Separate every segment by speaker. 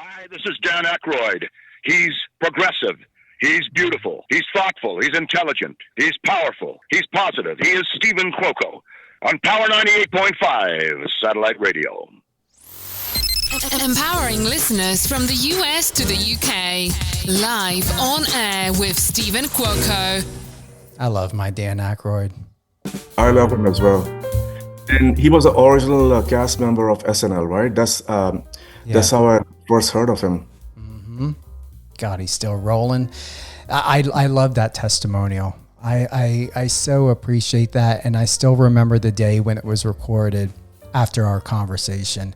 Speaker 1: Hi, this is Dan Aykroyd. He's progressive. He's beautiful. He's thoughtful. He's intelligent. He's powerful. He's positive. He is Stephen Cuoco on Power 98.5 Satellite Radio.
Speaker 2: Empowering listeners from the US to the UK. Live on air with Stephen Cuoco.
Speaker 3: I love my Dan Aykroyd.
Speaker 4: I love him as well. And he was the original cast member of SNL, right? That's how I first heard of him.
Speaker 3: Mm-hmm. God, he's still rolling. I love that testimonial. I so appreciate that. And I still remember the day when it was recorded after our conversation.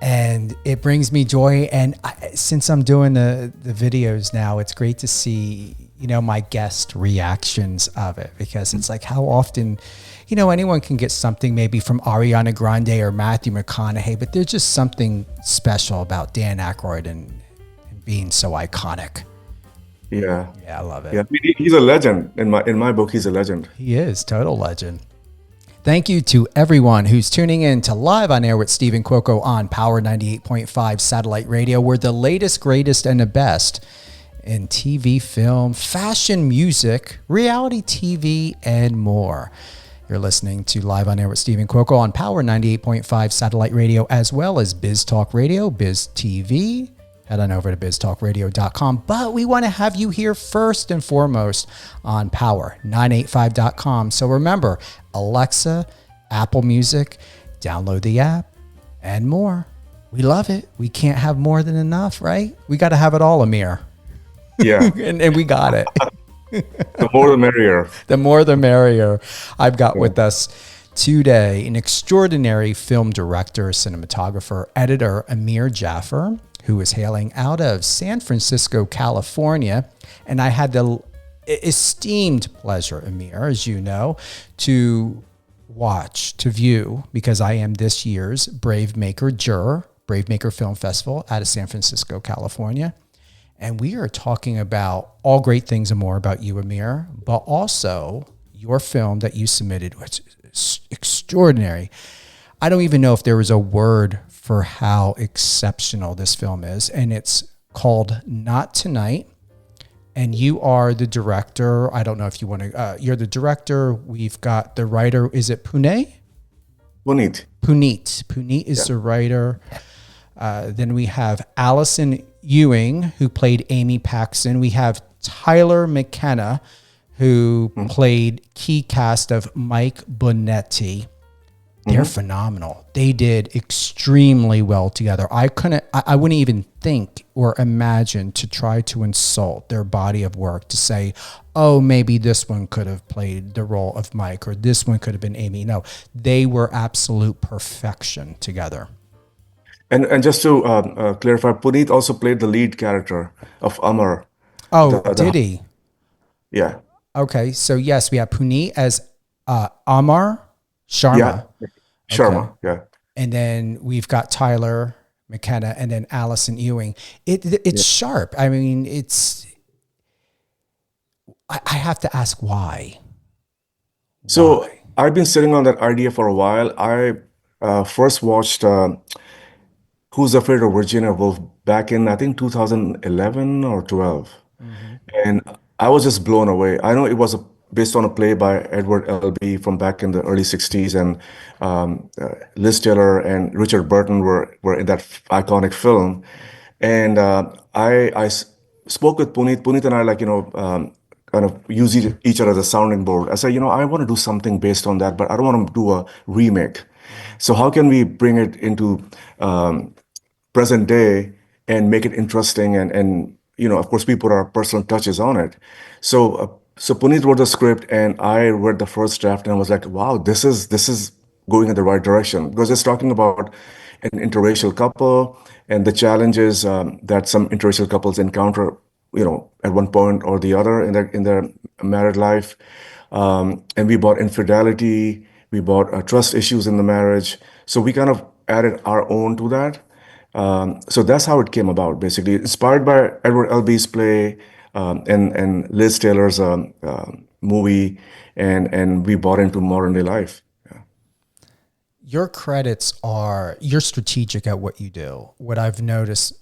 Speaker 3: And it brings me joy. And since I'm doing the videos now, it's great to see, my guest reactions of it, because it's like how often, anyone can get something maybe from Ariana Grande or Matthew McConaughey, but there's just something special about Dan Aykroyd and being so iconic.
Speaker 4: Yeah,
Speaker 3: I love it.
Speaker 4: Yeah, he's a legend. In my book, he's a legend.
Speaker 3: He is, total legend. Thank you to everyone who's tuning in to Live on Air with Stephen Cuoco on Power 98.5 Satellite Radio, where the latest, greatest, and the best in TV, film, fashion, music, reality TV, and more. You're listening to Live on Air with Stephen Cuoco on Power 98.5 Satellite Radio, as well as Biz Talk Radio, Biz TV. Head on over to biztalkradio.com. But we want to have you here first and foremost on power985.com. So remember, Alexa, Apple Music, download the app, and more. We love it. We can't have more than enough, right? We got to have it all, Amir.
Speaker 4: Yeah.
Speaker 3: and we got it.
Speaker 4: The more the merrier.
Speaker 3: The more the merrier. I've got with us today an extraordinary film director, cinematographer, editor, Amir Jaffer, who is hailing out of San Francisco, California. And I had the esteemed pleasure, Amir, as you know, to view, because I am this year's Bravemaker juror, Bravemaker Film Festival out of San Francisco, California. And we are talking about all great things and more about you, Amir, but also your film that you submitted, which is extraordinary. I don't even know if there was a word for how exceptional this film is. And it's called Not Tonight. And you are the director. I don't know if you want to, you're the director. We've got the writer. Is it Puneet?
Speaker 4: Puneet.
Speaker 3: Puneet is the writer. Then we have Allison Ewing, who played Amy Paxton. We have Tyler McKenna, who played key cast of Mike Bonetti. They're phenomenal. They did extremely well together. I wouldn't even think or imagine to try to insult their body of work to say, oh, maybe this one could have played the role of Mike or this one could have been Amy. No, they were absolute perfection together.
Speaker 4: And just to clarify, Puneet also played the lead character of Amir.
Speaker 3: Oh, did he?
Speaker 4: Yeah.
Speaker 3: Okay, so yes, we have Puneet as Amar Sharma.
Speaker 4: Yeah. Sharma, yeah.
Speaker 3: And then we've got Tyler McKenna and then Allison Ewing. It's sharp. I mean, I have to ask why.
Speaker 4: So I've been sitting on that idea for a while. I first watched Who's Afraid of Virginia Woolf back in, I think, 2011 or 12. And I was just blown away. I know it was based on a play by Edward Albee from back in the early 60s, and Liz Taylor and Richard Burton were in that iconic film. And I spoke with Puneet. Puneet and I kind of use each other as a sounding board. I said, I want to do something based on that, but I don't want to do a remake. So how can we bring it into present day and make it interesting and of course, we put our personal touches on it. So Puneet wrote the script, and I read the first draft, and I was like, "Wow, this is going in the right direction," because it's talking about an interracial couple and the challenges that some interracial couples encounter, at one point or the other in their married life. And we brought infidelity, we brought trust issues in the marriage. So we kind of added our own to that. So that's how it came about, basically, inspired by Edward Albee's play and Liz Taylor's movie, and we bought into modern day life. Yeah.
Speaker 3: Your credits are, you're strategic at what you do. What I've noticed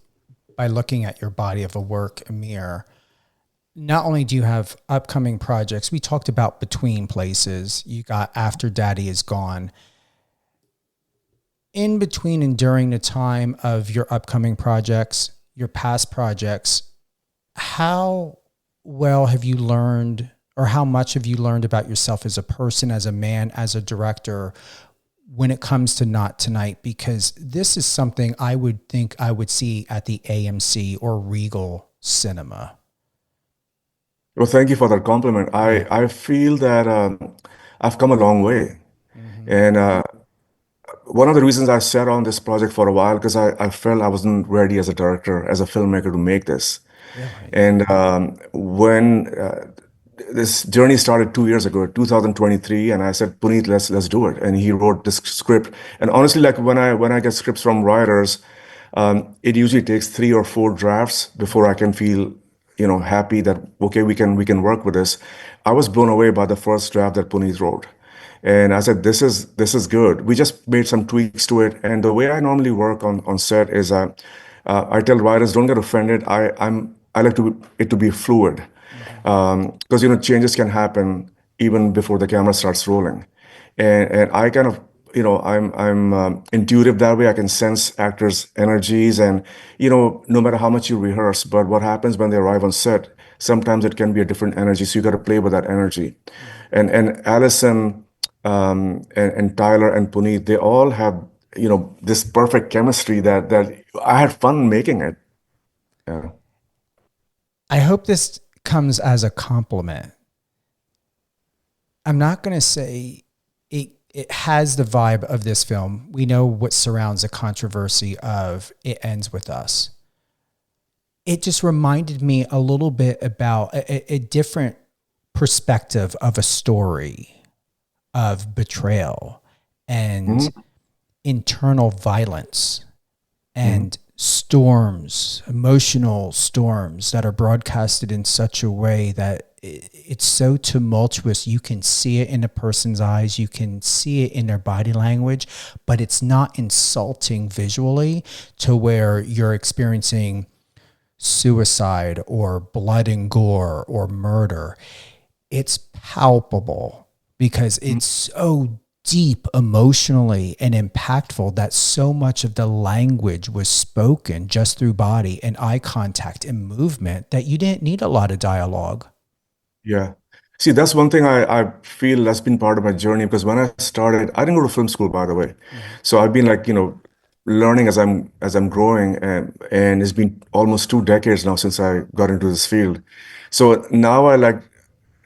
Speaker 3: by looking at your body of a work, Amir, not only do you have upcoming projects, we talked about Between Places, you got After Daddy Is Gone. In between and during the time of your upcoming projects, your past projects, how well have you learned, or how much have you learned about yourself as a person, as a man, as a director, when it comes to Not Tonight? Because this is something I would think I would see at the AMC or Regal Cinema.
Speaker 4: Well, thank you for that compliment. I feel that I've come a long way. And one of the reasons I sat on this project for a while, because I felt I wasn't ready as a director, as a filmmaker to make this.
Speaker 3: Really?
Speaker 4: And when this journey started 2 years ago, 2023, and I said, Puneet, let's do it. And he wrote this script. And honestly, like when I get scripts from writers, it usually takes 3 or 4 drafts before I can feel, happy that okay, we can work with this. I was blown away by the first draft that Puneet wrote. And I said, this is good. We just made some tweaks to it. And the way I normally work on set is I tell writers, don't get offended. I like it to be fluid. Because changes can happen even before the camera starts rolling, and I kind of I'm intuitive that way. I can sense actors' energies, and no matter how much you rehearse, but what happens when they arrive on set, sometimes it can be a different energy. So you got to play with that energy, and Allison and Tyler and Puneet, they all have this perfect chemistry that I had fun making it. Yeah.
Speaker 3: I hope this comes as a compliment. I'm not going to say it has the vibe of this film. We know what surrounds the controversy of It Ends With Us. It just reminded me a little bit about a different perspective of a story of betrayal and internal violence and storms, emotional storms that are broadcasted in such a way that it's so tumultuous. You can see it in a person's eyes. You can see it in their body language, but it's not insulting visually to where you're experiencing suicide or blood and gore or murder. It's palpable because it's so deep emotionally and impactful that so much of the language was spoken just through body and eye contact and movement that you didn't need a lot of dialogue.
Speaker 4: Yeah. See, that's one thing I feel that's been part of my journey, because when I started, I didn't go to film school, by the way. So I've been like, learning as I'm growing, and it's been almost 2 decades now since I got into this field. So now I like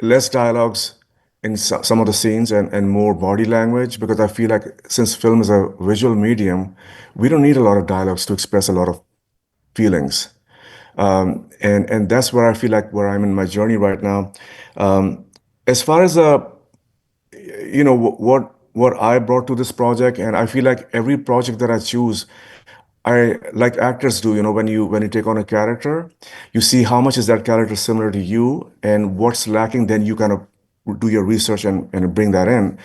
Speaker 4: less dialogues in some of the scenes and more body language, because I feel like since film is a visual medium, we don't need a lot of dialogues to express a lot of feelings. And that's where I feel like where I'm in my journey right now. As far as what I brought to this project, and I feel like every project that I choose, I like actors do, when you take on a character, you see how much is that character similar to you and what's lacking, then you kind of do your research and bring that in.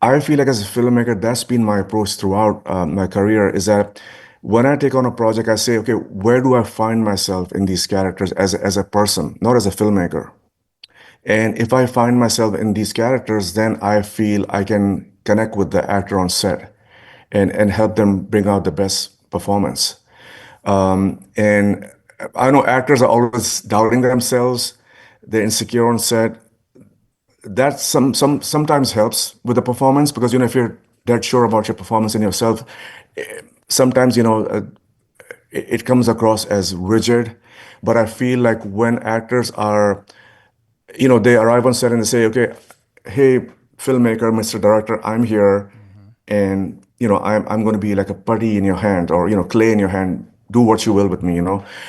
Speaker 4: I feel like as a filmmaker, that's been my approach throughout my career, is that when I take on a project, I say, okay, where do I find myself in these characters as a person, not as a filmmaker? And if I find myself in these characters, then I feel I can connect with the actor on set and help them bring out the best performance. And I know actors are always doubting themselves. They're insecure on set. That sometimes helps with the performance, because if you're dead sure about your performance and yourself, sometimes it comes across as rigid. But I feel like when actors are, they arrive on set and they say, okay, hey, filmmaker, Mr. Director, I'm here, and I'm going to be like a putty in your hand, or clay in your hand. Do what you will with me,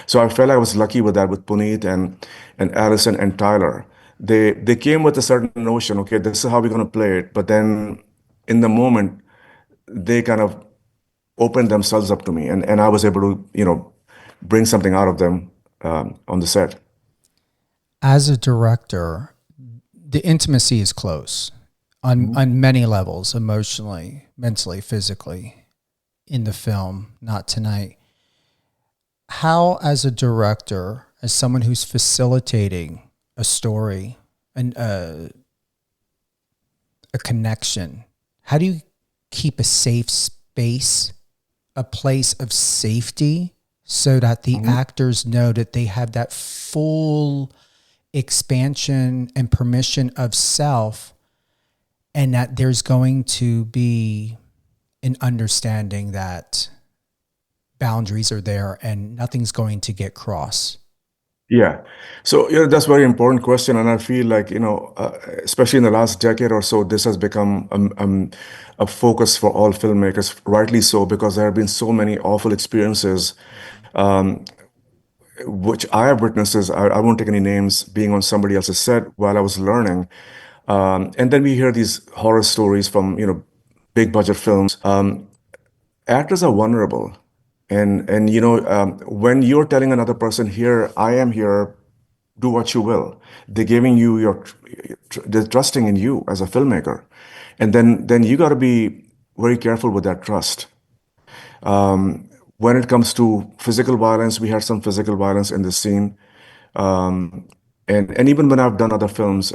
Speaker 4: So I felt I was lucky with that with Puneet and Allison and Tyler. They came with a certain notion, okay, this is how we're going to play it. But then in the moment, they kind of opened themselves up to me, and I was able to, bring something out of them on the set.
Speaker 3: As a director, the intimacy is close on many levels, emotionally, mentally, physically, in the film, Not Tonight. how, as a director, as someone who's facilitating a story and a connection, how do you keep a safe space, a place of safety, so that the actors know that they have that full expansion and permission of self, and that there's going to be an understanding that boundaries are there and nothing's going to get crossed?
Speaker 4: Yeah. So, that's a very important question. And I feel like, especially in the last decade or so, this has become a focus for all filmmakers, rightly so, because there have been so many awful experiences, which I have witnessed. I won't take any names, being on somebody else's set while I was learning. And then we hear these horror stories from, big budget films. Actors are vulnerable. And when you're telling another person, here, I am here, do what you will, they're giving you they're trusting in you as a filmmaker. And then you got to be very careful with that trust. When it comes to physical violence, we had some physical violence in the scene. And even when I've done other films,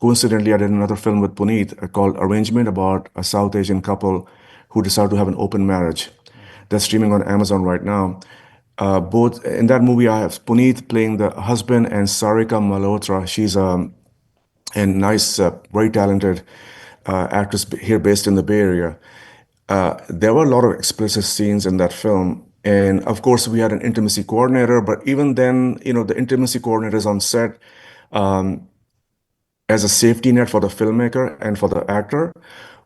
Speaker 4: coincidentally, I did another film with Puneet called Arrangement, about a South Asian couple who decided to have an open marriage. That's streaming on Amazon right now. Both in that movie, I have Puneet playing the husband and Sarika Malhotra. She's a nice, very talented actress here based in the Bay Area. There were a lot of explicit scenes in that film. And of course, we had an intimacy coordinator, but even then, the intimacy coordinator is on set as a safety net for the filmmaker and for the actor.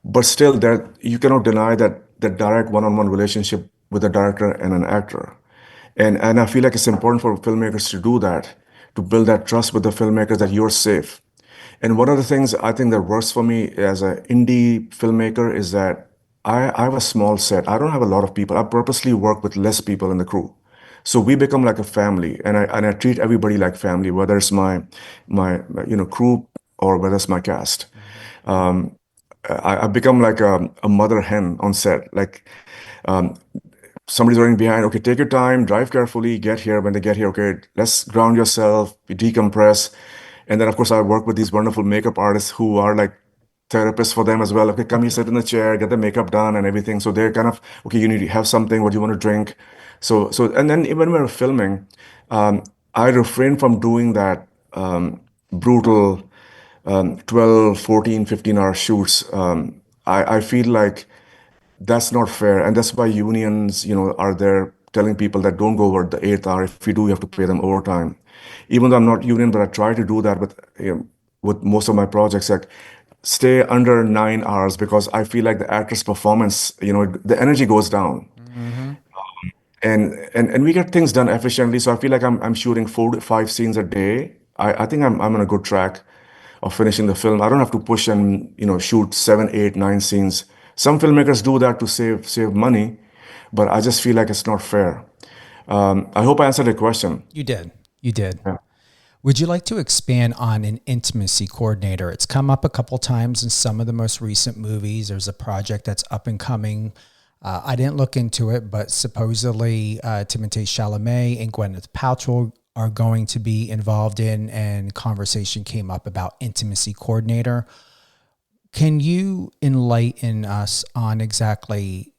Speaker 4: But still, that you cannot deny that the direct one-on-one relationship with a director and an actor. And I feel like it's important for filmmakers to do that, to build that trust with the filmmakers that you're safe. And one of the things I think that works for me as an indie filmmaker is that I have a small set. I don't have a lot of people. I purposely work with less people in the crew. So we become like a family, and I treat everybody like family, whether it's my crew or whether it's my cast. I become like a mother hen on set. Like, somebody's running behind. Okay, take your time, drive carefully, get here. When they get here, okay, let's ground yourself, decompress. And then, of course, I work with these wonderful makeup artists who are like therapists for them as well. Okay, come here, sit in the chair, get the makeup done and everything. So they're kind of, okay, you need to have something, what do you want to drink? And then even when we're filming, I refrain from doing that brutal 12, 14, 15-hour shoots. I feel like that's not fair. And that's why unions, are there telling people that don't go over the eighth hour. If you do, you have to pay them overtime. Even though I'm not union, but I try to do that with most of my projects, like stay under 9 hours, because I feel like the actor's performance, the energy goes down. And we get things done efficiently. So I feel like I'm shooting 4 to 5 scenes a day. I think I'm on a good track of finishing the film. I don't have to push and shoot 7, 8, 9 scenes. Some filmmakers do that to save money, but I just feel like it's not fair. I hope I answered the question.
Speaker 3: You did. You did.
Speaker 4: Yeah.
Speaker 3: Would you like to expand on an intimacy coordinator? It's come up a couple times in some of the most recent movies. There's a project that's up and coming. I didn't look into it, but supposedly Timothée Chalamet and Gwyneth Paltrow are going to be involved in, and conversation came up about intimacy coordinator. Can you enlighten us on exactly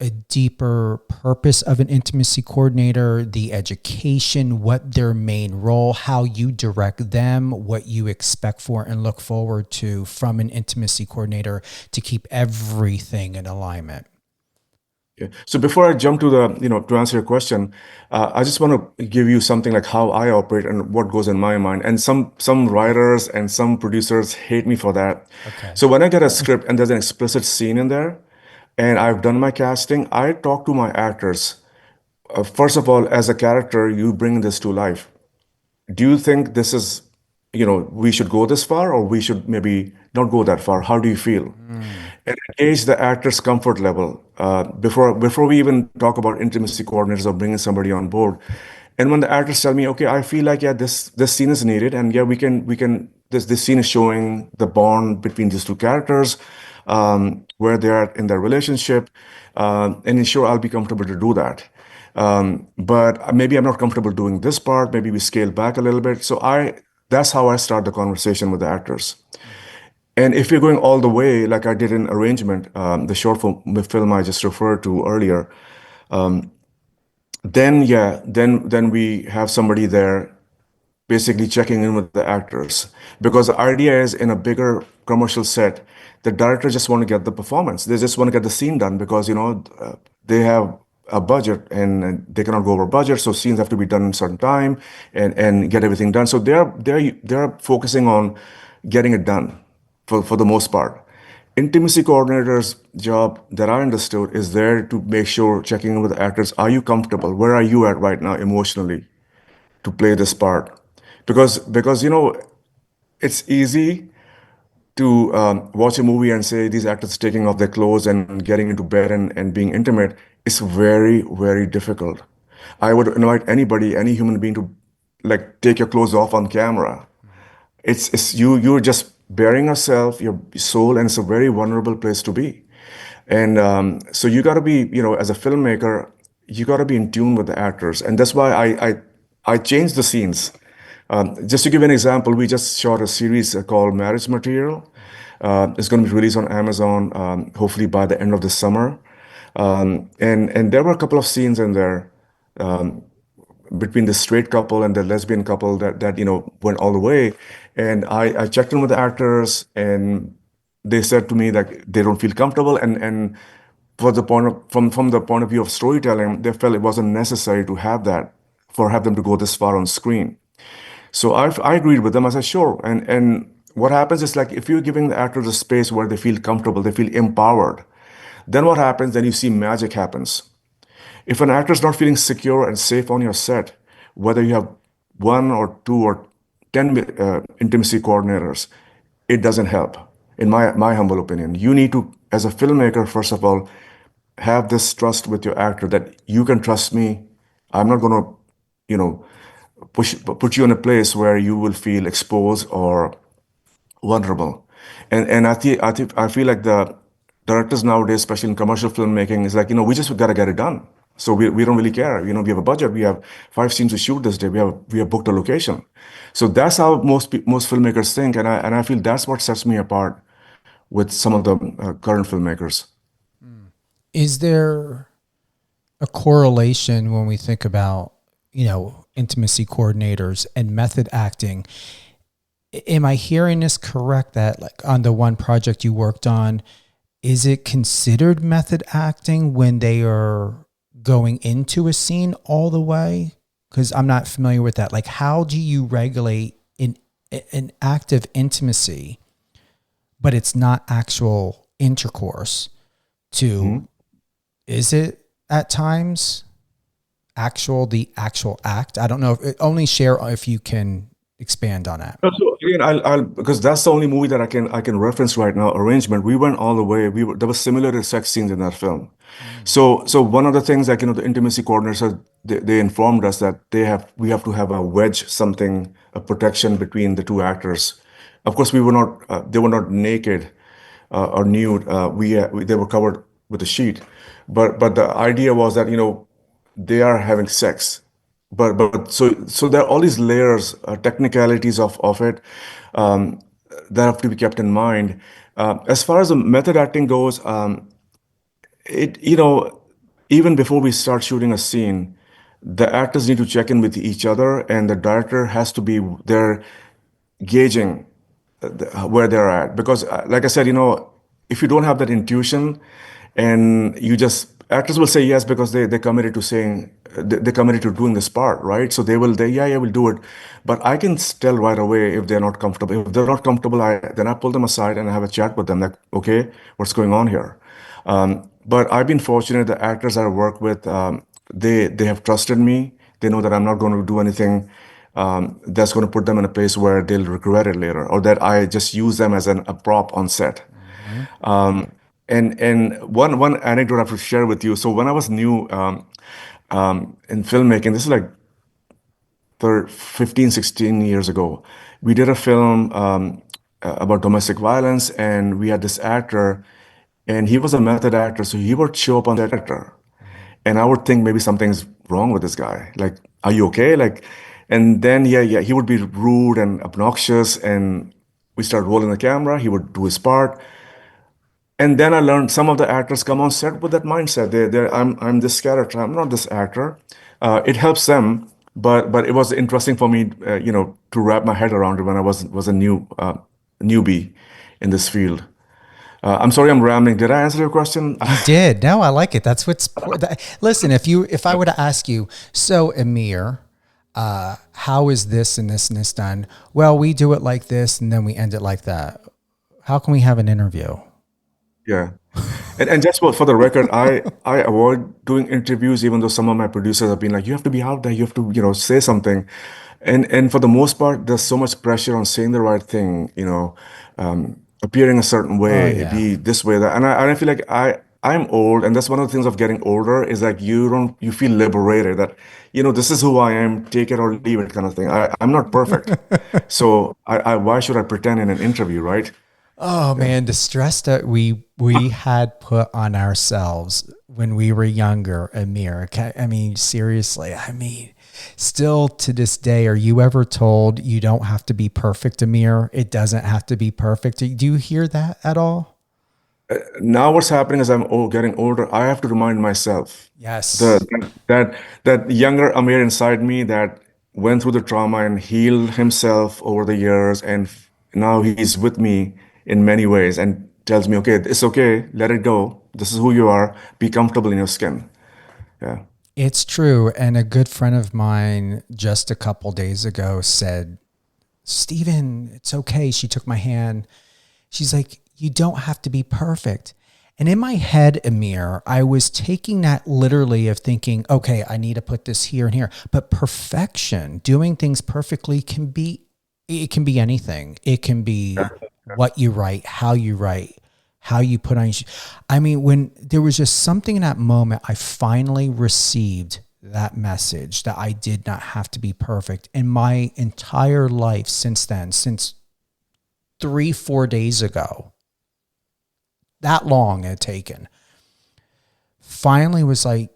Speaker 3: a deeper purpose of an intimacy coordinator, the education, what their main role, how you direct them, what you expect for and look forward to from an intimacy coordinator to keep everything in alignment?
Speaker 4: Yeah. So before I jump to to answer your question, I just want to give you something like how I operate and what goes in my mind. And some writers and some producers hate me for that.
Speaker 3: Okay.
Speaker 4: So when I get a script and there's an explicit scene in there, and I've done my casting, I talk to my actors. First of all, as a character, you bring this to life. Do you think this is, we should go this far, or we should maybe not go that far? How do you feel? And engage the actor's comfort level before we even talk about intimacy coordinators or bringing somebody on board. And when the actors tell me, okay, I feel like, yeah, this scene is needed, and yeah, we can this scene is showing the bond between these two characters, where they are in their relationship, and ensure I'll be comfortable to do that. But maybe I'm not comfortable doing this part. Maybe we scale back a little bit. So that's how I start the conversation with the actors. And if you're going all the way, like I did in Arrangement, the short film I just referred to earlier, then we have somebody there basically checking in with the actors. Because the idea is in a bigger commercial set, the director just want to get the performance. They just want to get the scene done because, they have a budget and they cannot go over budget. So scenes have to be done in a certain time and get everything done. So they're focusing on getting it done for the most part. Intimacy coordinator's job that I understood is there to make sure, checking in with the actors, are you comfortable? Where are you at right now emotionally to play this part? Because it's easy to watch a movie and say these actors taking off their clothes and getting into bed and being intimate. It's very, very difficult. I would invite anybody, any human being to like take your clothes off on camera. It's you're just bearing yourself, your soul, and it's a very vulnerable place to be. And so you got to be, as a filmmaker, you got to be in tune with the actors, and that's why I changed the scenes. Just to give you an example, we just shot a series called Marriage Material. It's going to be released on Amazon, hopefully by the end of the summer. And there were a couple of scenes in there between the straight couple and the lesbian couple that went all the way. And I checked in with the actors, and they said to me that they don't feel comfortable. And from the point of view of storytelling, they felt it wasn't necessary to have them to go this far on screen. So I agreed with them. I said, sure. And what happens is, like, if you're giving the actors a space where they feel comfortable, they feel empowered, then what happens? Then you see magic happens. If an actor is not feeling secure and safe on your set, whether you have one or two or 10 intimacy coordinators, it doesn't help. In my humble opinion, you need to, as a filmmaker, first of all, have this trust with your actor that you can trust me. I'm not going to, put you in a place where you will feel exposed or vulnerable. And I feel like the directors nowadays, especially in commercial filmmaking, is like, we just got to get it done. So we don't really care. We have a budget. We have 5 scenes to shoot this day. We have booked a location. So that's how most filmmakers think, and I feel that's what sets me apart with some of the current filmmakers.
Speaker 3: Is there a correlation when we think about, intimacy coordinators and method acting? Am I hearing this correct, that like on the one project you worked on, is it considered method acting when they are going into a scene all the way? Because I'm not familiar with that. Like, how do you regulate an act of intimacy, but it's not actual intercourse to, is it at times the actual act? I don't know. Only share if you can expand on that.
Speaker 4: So again, I'll because that's the only movie that I can reference right now. Arrangement. We went all the way. There was similar sex scenes in that film. So one of the things, like, the intimacy coordinators, they informed us that we have to have a wedge, something, a protection between the two actors. Of course, they were not naked or nude. They were covered with a sheet, but the idea was that they are having sex. But so there are all these layers, technicalities of it, that have to be kept in mind. As far as the method acting goes, it even before we start shooting a scene, the actors need to check in with each other, and the director has to be there gauging where they're at. Because, like I said, if you don't have that intuition, and actors will say yes because they committed to saying, they committed to doing this part, right? So we'll do it. But I can tell right away if they're not comfortable. If they're not comfortable, then I pull them aside and I have a chat with them, like, okay, what's going on here? But I've been fortunate. The actors I work with, they have trusted me. They know that I'm not going to do anything that's going to put them in a place where they'll regret it later, or that I just use them as a prop on set. And one anecdote I have to share with you. So when I was new in filmmaking, this is like 15, 16 years ago, we did a film about domestic violence, and we had this actor, and he was a method actor, so he would show up on that actor. And I would think maybe something's wrong with this guy? Like, are you okay? Like, and then, he would be rude and obnoxious. And we start rolling the camera. He would do his part. And then I learned some of the actors come on set with that mindset. I'm this character. I'm not this actor. It helps them, but it was interesting for me, to wrap my head around it when I was a newbie in this field. I'm sorry, I'm rambling. Did I answer your question?
Speaker 3: You did. No, I like it. That's what's. Listen, if I were to ask you, so Amir, how is this and this and this done? Well, we do it like this, and then we end it like that. How can we have an interview?
Speaker 4: Yeah. And just for the record, I avoid doing interviews, even though some of my producers have been like, you have to be out there, you have to, say something. And for the most part, there's so much pressure on saying the right thing, appearing a certain way,
Speaker 3: yeah.
Speaker 4: be this way, that. And I feel like I'm old, and that's one of the things of getting older is like you feel liberated that, this is who I am, take it or leave it kind of thing. I'm not perfect. So why should I pretend in an interview, right?
Speaker 3: Oh man, the stress that we had put on ourselves when we were younger, Amir. I mean, seriously, still to this day, are you ever told you don't have to be perfect, Amir? It doesn't have to be perfect. Do you hear that at all?
Speaker 4: Now what's happening is I'm getting older. I have to remind myself
Speaker 3: Yes.
Speaker 4: that younger Amir inside me that went through the trauma and healed himself over the years, and now he's with me in many ways and tells me, okay, it's okay, let it go. This is who you are. Be comfortable in your skin. Yeah.
Speaker 3: It's true. And a good friend of mine just a couple days ago said, Steven, it's okay. She took my hand. She's like, you don't have to be perfect. And in my head, Amir, I was taking that literally of thinking, okay, I need to put this here and here. But perfection, doing things perfectly can be anything. It can be what you write, how you put on. When there was just something in that moment, I finally received that message that I did not have to be perfect. And my entire life since then, since 3-4 days ago, that long it had taken, finally was like,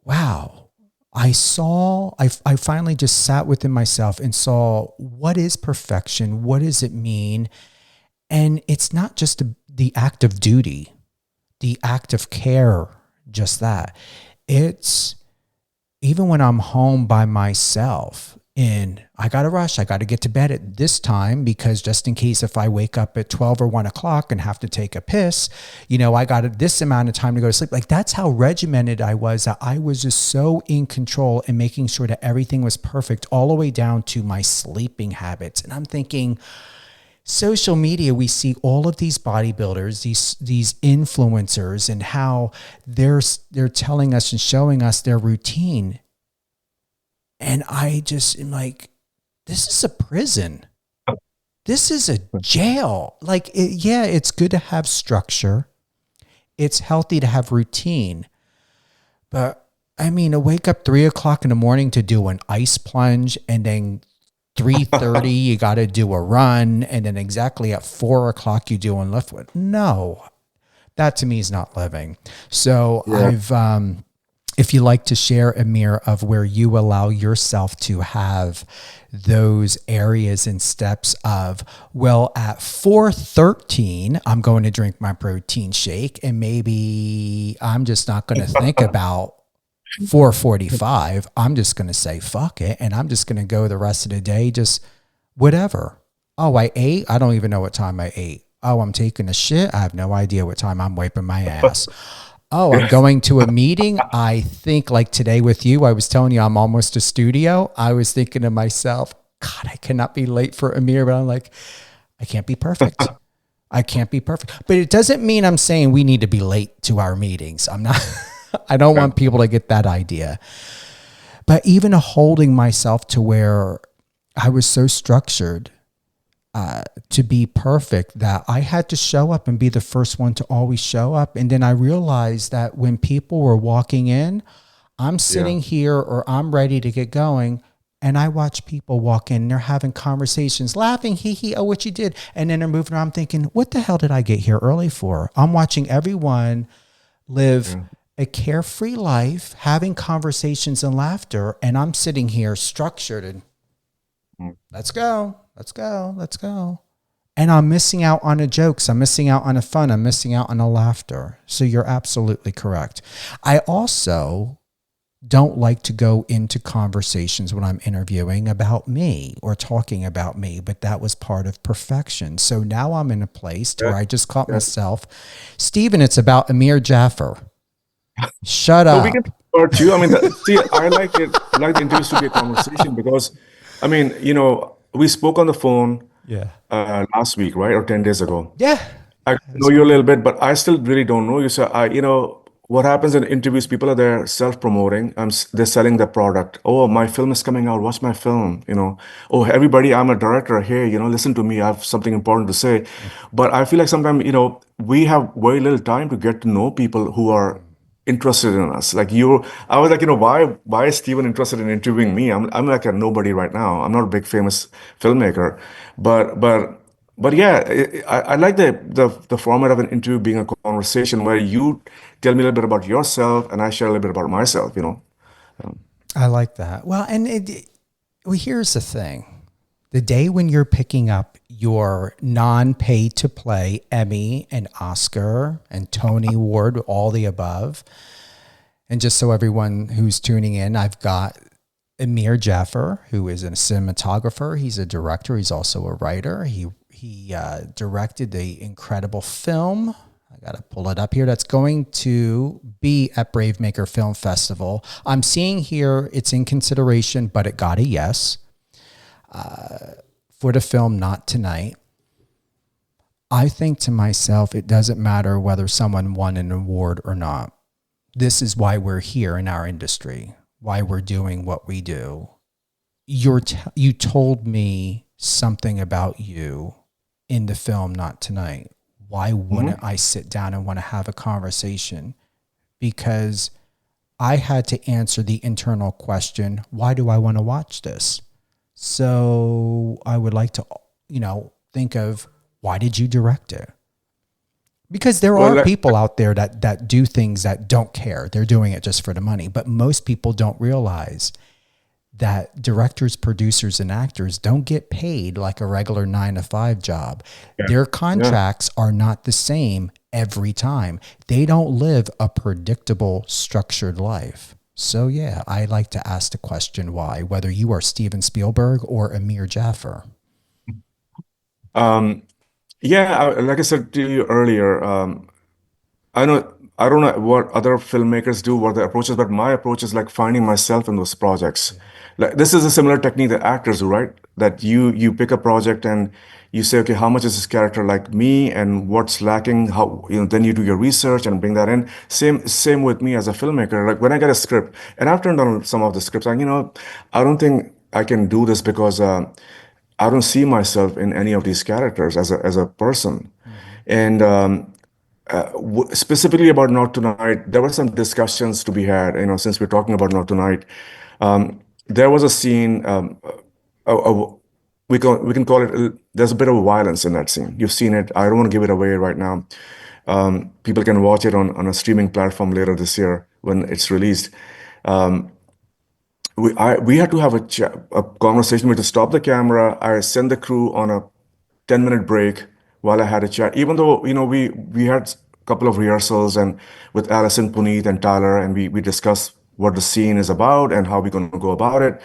Speaker 3: wow, I finally just sat within myself and saw, what is perfection? What does it mean? And it's not just the act of duty, the act of care, just that. It's even when I'm home by myself and I got to rush, I got to get to bed at this time because just in case if I wake up at 12 or 1 o'clock and have to take a piss, I got this amount of time to go to sleep. Like that's how regimented I was, that I was just so in control and making sure that everything was perfect all the way down to my sleeping habits. And I'm thinking, social media, we see all of these bodybuilders, these influencers, and how they're telling us and showing us their routine. And I just am like, this is a prison. This is a jail. Like, it's good to have structure. It's healthy to have routine. But to wake up 3 o'clock in the morning to do an ice plunge, and then 3:30 you got to do a run, and then exactly at 4 o'clock you do a lift. No, that to me is not living. So yeah. If you like to share, Amir, of where you allow yourself to have those areas and steps of, well, at 4:13 I'm going to drink my protein shake, and maybe I'm just not going to think about 4:45, I'm just going to say, fuck it. And I'm just going to go the rest of the day, just whatever. Oh, I ate. I don't even know what time I ate. Oh, I'm taking a shit. I have no idea what time I'm wiping my ass. Oh, I'm going to a meeting. I think like today with you, I was telling you I'm almost a studio. I was thinking to myself, God, I cannot be late for Amir, but I'm like, I can't be perfect. I can't be perfect. But it doesn't mean I'm saying we need to be late to our meetings. I'm not. I don't want people to get that idea. But even holding myself to where I was so structured to be perfect that I had to show up and be the first one to always show up. And then I realized that when people were walking in, I'm sitting here or I'm ready to get going. And I watch people walk in, they're having conversations, laughing, hee hee, oh, what you did. And then they're moving around. I'm thinking, what the hell did I get here early for? I'm watching everyone live a carefree life, having conversations and laughter, and I'm sitting here structured and let's go. And I'm missing out on the jokes. I'm missing out on the fun. I'm missing out on the laughter. So you're absolutely correct. I also don't like to go into conversations when I'm interviewing about me or talking about me, but that was part of perfection. So now I'm in a place where I just caught myself, Stephen, it's about Amir Jaffer. Shut up.
Speaker 4: We can talk about you. I mean, see, I like it. I like the interviews to be a conversation because, I mean, we spoke on the phone last week, right? Or 10 days ago.
Speaker 3: Yeah.
Speaker 4: I know you a little bit, but I still really don't know you. So what happens in interviews, people are there self-promoting. They're selling their product. Oh, my film is coming out. Watch my film. Oh, everybody, I'm a director. Hey, listen to me. I have something important to say. But I feel like sometimes, we have very little time to get to know people who are interested in us. Like I was like, why is Steven interested in interviewing me? I'm like a nobody right now. I'm not a big famous filmmaker, but yeah, I like the format of an interview being a conversation where you tell me a little bit about yourself and I share a little bit about myself.
Speaker 3: I like that. Well, and here's the thing. The day when you're picking up your non-pay-to-play Emmy and Oscar and Tony Award, all the above, and just so everyone who's tuning in, I've got Amir Jaffer, who is a cinematographer. He's a director. He's also a writer. He directed the incredible film. I got to pull it up here. That's going to be at Brave Maker Film Festival. I'm seeing here it's in consideration, but it got a yes. For the film Not Tonight. I think to myself, it doesn't matter whether someone won an award or not. This is why we're here in our industry, why we're doing what we do. You told me something about you in the film Not Tonight. Why wouldn't I sit down and want to have a conversation? Because I had to answer the internal question, why do I want to watch this? So I would like to, think of, why did you direct it? Because there are people out there that do things that don't care. They're doing it just for the money. But most people don't realize that directors, producers, and actors don't get paid like a regular 9-to-5 job. Yeah. Their contracts are not the same every time. They don't live a predictable, structured life. So yeah, I like to ask the question why, whether you are Steven Spielberg or Amir Jaffer.
Speaker 4: Like I said to you earlier, I don't know what other filmmakers do, what their approach is, but my approach is like finding myself in those projects. Like this is a similar technique that actors do, right? That you pick a project and you say, okay, how much is this character like me and what's lacking? How, then you do your research and bring that in. Same with me as a filmmaker. Like when I get a script, and I've turned on some of the scripts, I don't think I can do this because I don't see myself in any of these characters as a person. And specifically about Not Tonight, there were some discussions to be had, since we're talking about Not Tonight. There was a scene, we can call it, there's a bit of violence in that scene. You've seen it. I don't want to give it away right now. People can watch it on a streaming platform later this year when it's released. We had to have a conversation. We had to stop the camera. I sent the crew on a 10-minute break while I had a chat. Even though, we had a couple of rehearsals and with Allison, Puneet, and Tyler, and we discussed what the scene is about and how we're going to go about it.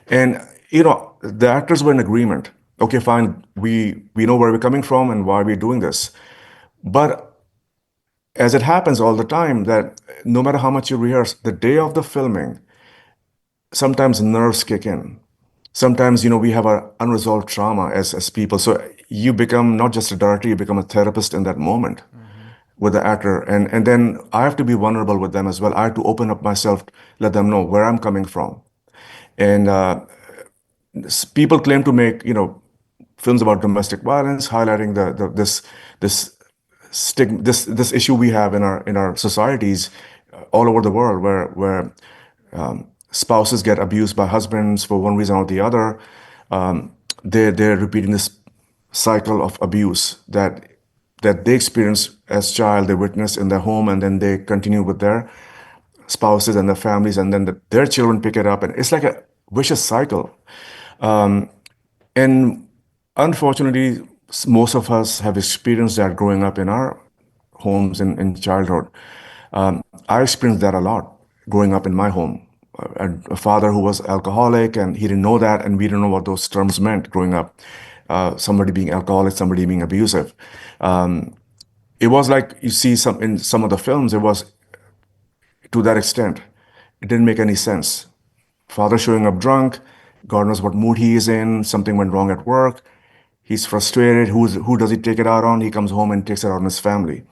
Speaker 4: And, the actors were in agreement. Okay, fine. We know where we're coming from and why we're doing this. But as it happens all the time, that no matter how much you rehearse, the day of the filming, sometimes nerves kick in. Sometimes, we have our unresolved trauma as people. So you become not just a director, you become a therapist in that moment with the actor. And then I have to be vulnerable with them as well. I have to open up myself, let them know where I'm coming from. And people claim to make, films about domestic violence, highlighting this issue we have in our societies all over the world, where spouses get abused by husbands for one reason or the other. They're repeating this cycle of abuse that they experience as child, they witness in their home, and then they continue with their spouses and their families, and then their children pick it up, and it's like a vicious cycle. And unfortunately, most of us have experienced that growing up in our homes in childhood. I experienced that a lot growing up in my home. A father who was alcoholic, and he didn't know that, and we didn't know what those terms meant growing up. Somebody being alcoholic, somebody being abusive. It was like you see in some of the films, it was to that extent. It didn't make any sense. Father showing up drunk, God knows what mood he is in, something went wrong at work, he's frustrated, who does he take it out on? He comes home and takes it out on his family.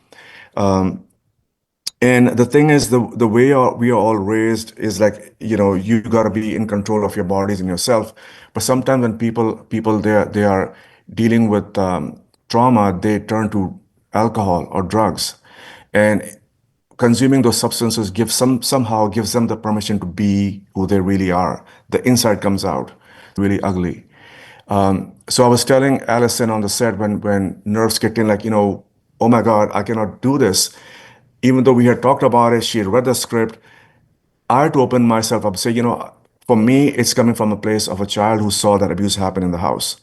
Speaker 4: And the thing is, the way we are all raised is like, you got to be in control of your bodies and yourself. But sometimes when people they are dealing with trauma, they turn to alcohol or drugs, and consuming those substances somehow gives them the permission to be who they really are. The inside comes out really ugly. So I was telling Allison on the set when nerves kicked in, like, oh my God, I cannot do this. Even though we had talked about it, she had read the script, I had to open myself up, say, for me, it's coming from a place of a child who saw that abuse happen in the house.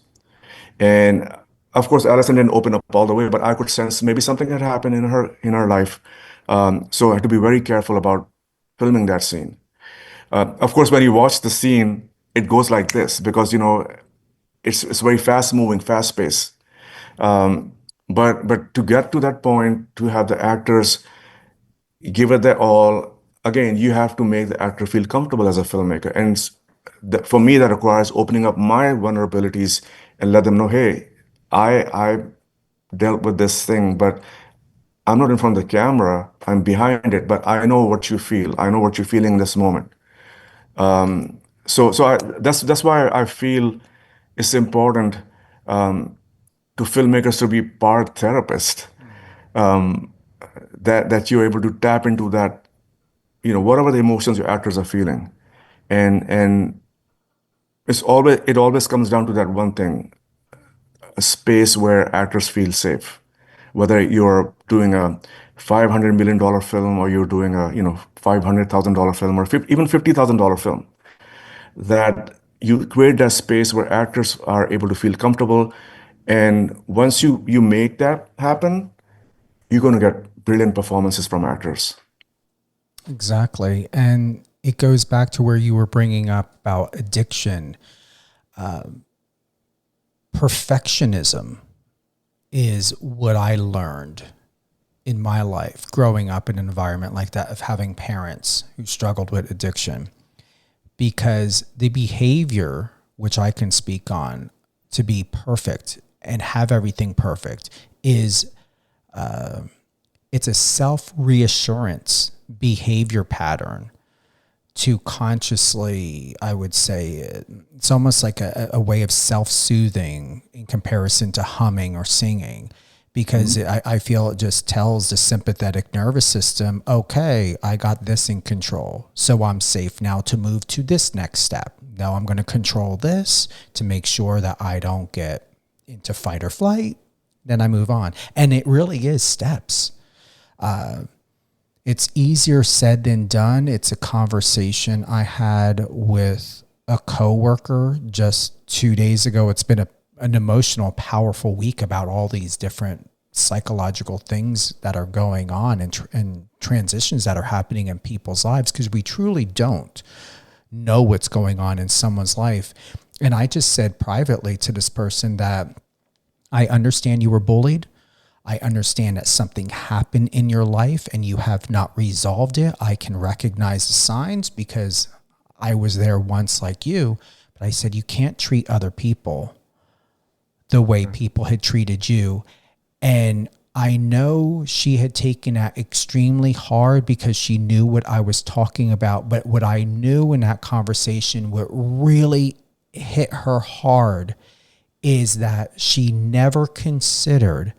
Speaker 4: And of course, Allison didn't open up all the way, but I could sense maybe something had happened in her life. So I had to be very careful about filming that scene. Of course, when you watch the scene, it goes like this because, it's very fast moving, fast paced. But to get to that point, to have the actors give it their all, again, you have to make the actor feel comfortable as a filmmaker. And for me, that requires opening up my vulnerabilities and let them know, hey, I dealt with this thing, but I'm not in front of the camera, I'm behind it, but I know what you feel. I know what you're feeling in this moment. That's why I feel it's important to filmmakers to be part therapist, that you're able to tap into that, whatever the emotions your actors are feeling. And it always comes down to that one thing, a space where actors feel safe. Whether you're doing a $500 million film or you're doing a $500,000 film or even $50,000 film, that you create that space where actors are able to feel comfortable. And once you make that happen, you're going to get brilliant performances from actors.
Speaker 3: Exactly. And it goes back to where you were bringing up about addiction. Perfectionism is what I learned in my life growing up in an environment like that, of having parents who struggled with addiction, because the behavior, which I can speak on, to be perfect and have everything perfect is, it's a self-reassurance behavior pattern to consciously, I would say, it's almost like a way of self-soothing in comparison to humming or singing, because I feel it just tells the sympathetic nervous system, okay, I got this in control, so I'm safe now to move to this next step. Now I'm going to control this to make sure that I don't get into fight or flight. Then I move on. And it really is steps. It's easier said than done. It's a conversation I had with a coworker just 2 days ago. It's been an emotional, powerful week about all these different psychological things that are going on and transitions that are happening in people's lives, because we truly don't know what's going on in someone's life. And I just said privately to this person that I understand you were bullied. I understand that something happened in your life and you have not resolved it. I can recognize the signs because I was there once like you. But I said, you can't treat other people the way people had treated you. And I know she had taken that extremely hard because she knew what I was talking about. But what I knew in that conversation, what really hit her hard, is that she never considered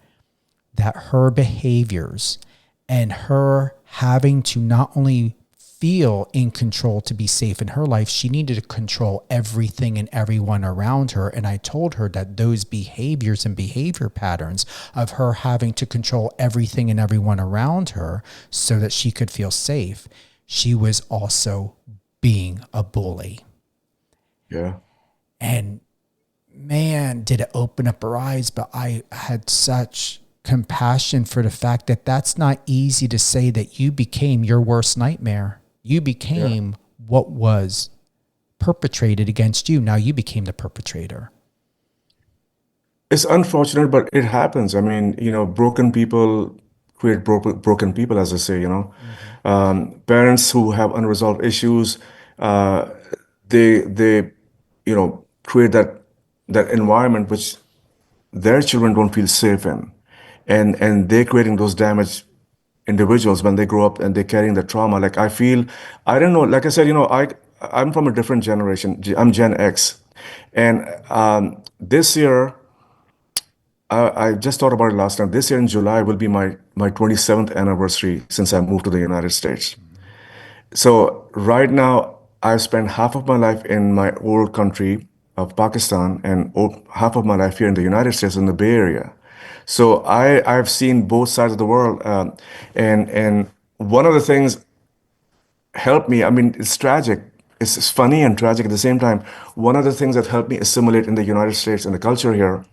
Speaker 3: that her behaviors and her having to not only feel in control to be safe in her life, she needed to control everything and everyone around her. And I told her that those behaviors and behavior patterns of her having to control everything and everyone around her so that she could feel safe, she was also being a bully.
Speaker 4: Yeah.
Speaker 3: And man, did it open up her eyes. But I had such compassion for the fact that that's not easy to say, that you became your worst nightmare. You became what was perpetrated against you. Now you became the perpetrator.
Speaker 4: It's unfortunate, but it happens. I mean, broken people create broken people, as I say, Parents who have unresolved issues, they create that environment which their children don't feel safe in. And they're creating those damaged individuals when they grow up and they're carrying the trauma. Like I don't know, like I said, I'm from a different generation. I'm Gen X. And this year, I just thought about it last night. This year in July will be my 27th anniversary since I moved to the United States. So right now, I've spent half of my life in my old country of Pakistan and half of my life here in the United States in the Bay Area. So I've seen both sides of the world. And one of the things helped me, I mean, it's tragic. It's funny and tragic at the same time. One of the things that helped me assimilate in the United States and the culture here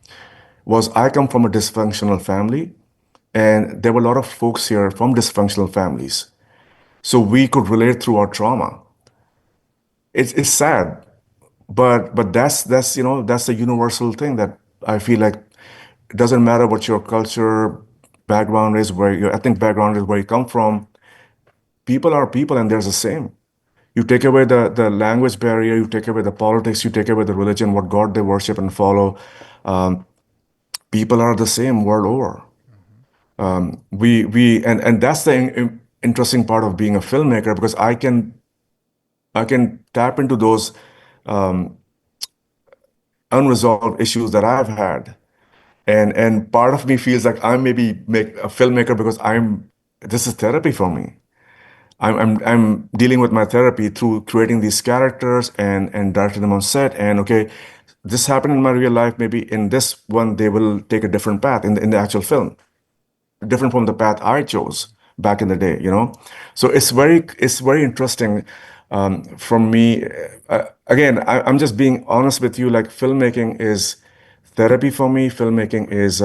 Speaker 4: was I come from a dysfunctional family, and there were a lot of folks here from dysfunctional families. So we could relate through our trauma. It's sad, but that's that's the universal thing that I feel like it doesn't matter what your culture background is, where your ethnic background is, where you come from. People are people, and they're the same. You take away the language barrier, you take away the politics, you take away the religion, what God they worship and follow. People are the same world over. And that's the interesting part of being a filmmaker, because I can tap into those unresolved issues that I've had, and part of me feels like I'm maybe a filmmaker because this is therapy for me. I'm dealing with my therapy through creating these characters and directing them on set. And okay, this happened in my real life. Maybe in this one, they will take a different path in the actual film, different from the path I chose back in the day, So it's very interesting for me. Again, I'm just being honest with you. Like, filmmaking is therapy for me. Filmmaking is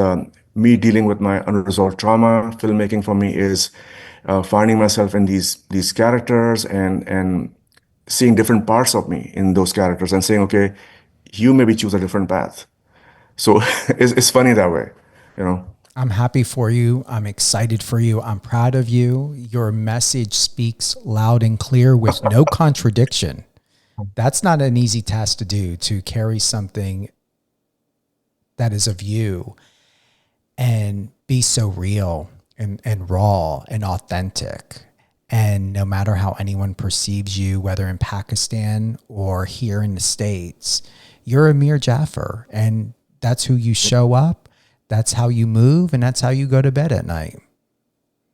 Speaker 4: me dealing with my unresolved trauma. Filmmaking for me is finding myself in these characters and seeing different parts of me in those characters and saying, okay, you maybe choose a different path. So it's funny that way,
Speaker 3: I'm happy for you. I'm excited for you. I'm proud of you. Your message speaks loud and clear with no contradiction. That's not an easy task to do, to carry something that is of you and be so real and raw and authentic. And no matter how anyone perceives you, whether in Pakistan or here in the States, you're Amir Jaffer, and that's who you show up. That's how you move, and that's how you go to bed at night.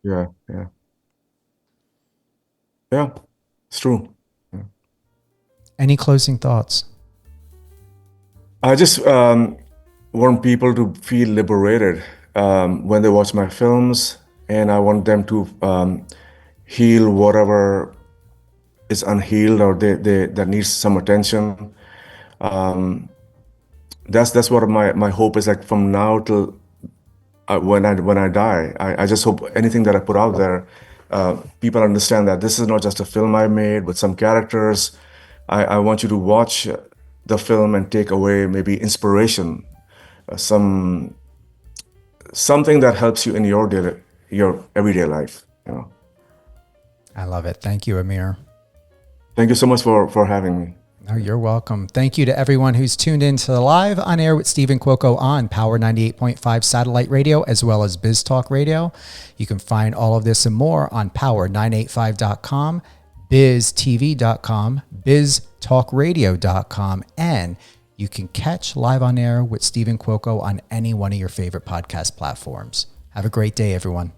Speaker 4: Yeah. It's true. Yeah.
Speaker 3: Any closing thoughts?
Speaker 4: I just want people to feel liberated when they watch my films, and I want them to heal whatever is unhealed or that needs some attention. That's what my hope is, like, from now till when I die. I just hope anything that I put out there, people understand that this is not just a film I made with some characters. I want you to watch the film and take away maybe inspiration, something that helps you in your everyday life.
Speaker 3: I love it. Thank you, Amir.
Speaker 4: Thank you so much for having me.
Speaker 3: Oh, you're welcome. Thank you to everyone who's tuned in to the Live on Air with Stephen Cuoco on Power 98.5 satellite radio, as well as Biz Talk Radio. You can find all of this and more on power985.com, biztv.com, biztalkradio.com, and you can catch Live on Air with Stephen Cuoco on any one of your favorite podcast platforms. Have a great day, everyone.